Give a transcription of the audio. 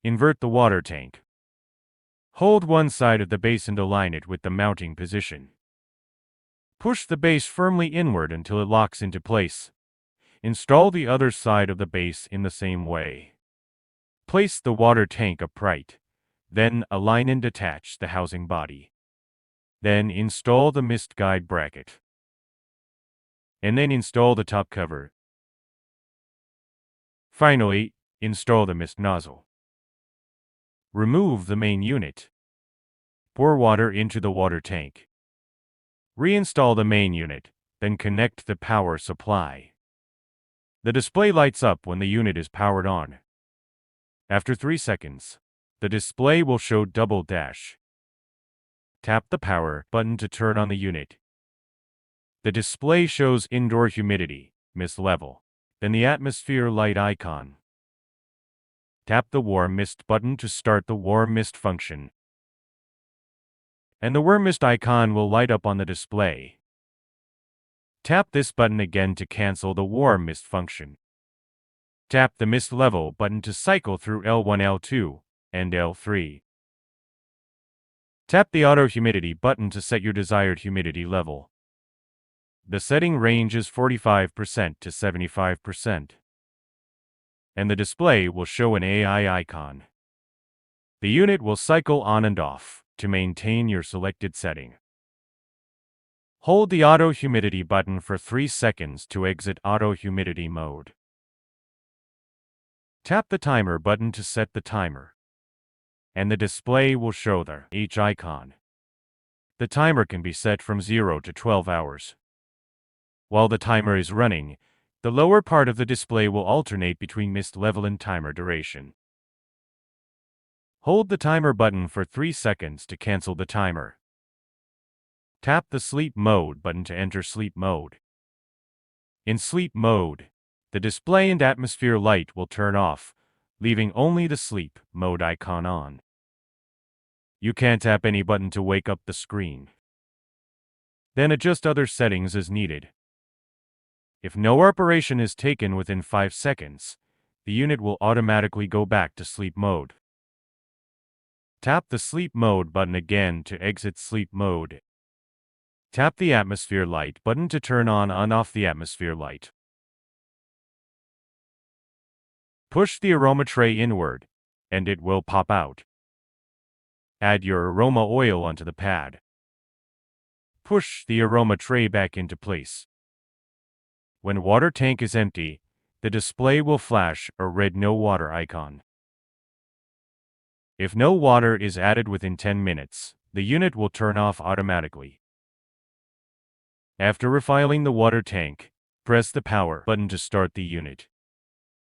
Invert the water tank. Hold one side of the base and align it with the mounting position. Push the base firmly inward until it locks into place. Install the other side of the base in the same way. Place the water tank upright. Then align and detach the housing body. Then install the mist guide bracket. And then install the top cover. Finally, install the mist nozzle. Remove the main unit. Pour water into the water tank. Reinstall the main unit, then connect the power supply. The display lights up when the unit is powered on. After 3 seconds, the display will show double dash. Tap the power button to turn on the unit. The display shows indoor humidity, mist level, then the atmosphere light icon. Tap the warm mist button to start the warm mist function. And the warm mist icon will light up on the display. Tap this button again to cancel the warm mist function. Tap the mist level button to cycle through L1, L2, and L3. Tap the auto humidity button to set your desired humidity level. The setting range is 45% to 75%. And the display will show an AI icon. The unit will cycle on and off to maintain your selected setting. Hold the auto humidity button for 3 seconds to exit auto humidity mode. Tap the timer button to set the timer. And the display will show the H icon. The timer can be set from 0 to 12 hours. While the timer is running, the lower part of the display will alternate between mist level and timer duration. Hold the timer button for 3 seconds to cancel the timer. Tap the sleep mode button to enter sleep mode. In sleep mode, the display and atmosphere light will turn off, leaving only the sleep mode icon on. You can tap any button to wake up the screen. Then adjust other settings as needed. If no operation is taken within 5 seconds, the unit will automatically go back to sleep mode. Tap the sleep mode button again to exit sleep mode. Tap the atmosphere light button to turn on off the atmosphere light. Push the aroma tray inward, and it will pop out. Add your aroma oil onto the pad. Push the aroma tray back into place. When water tank is empty, the display will flash a red no water icon. If no water is added within 10 minutes, the unit will turn off automatically. After refilling the water tank, press the power button to start the unit.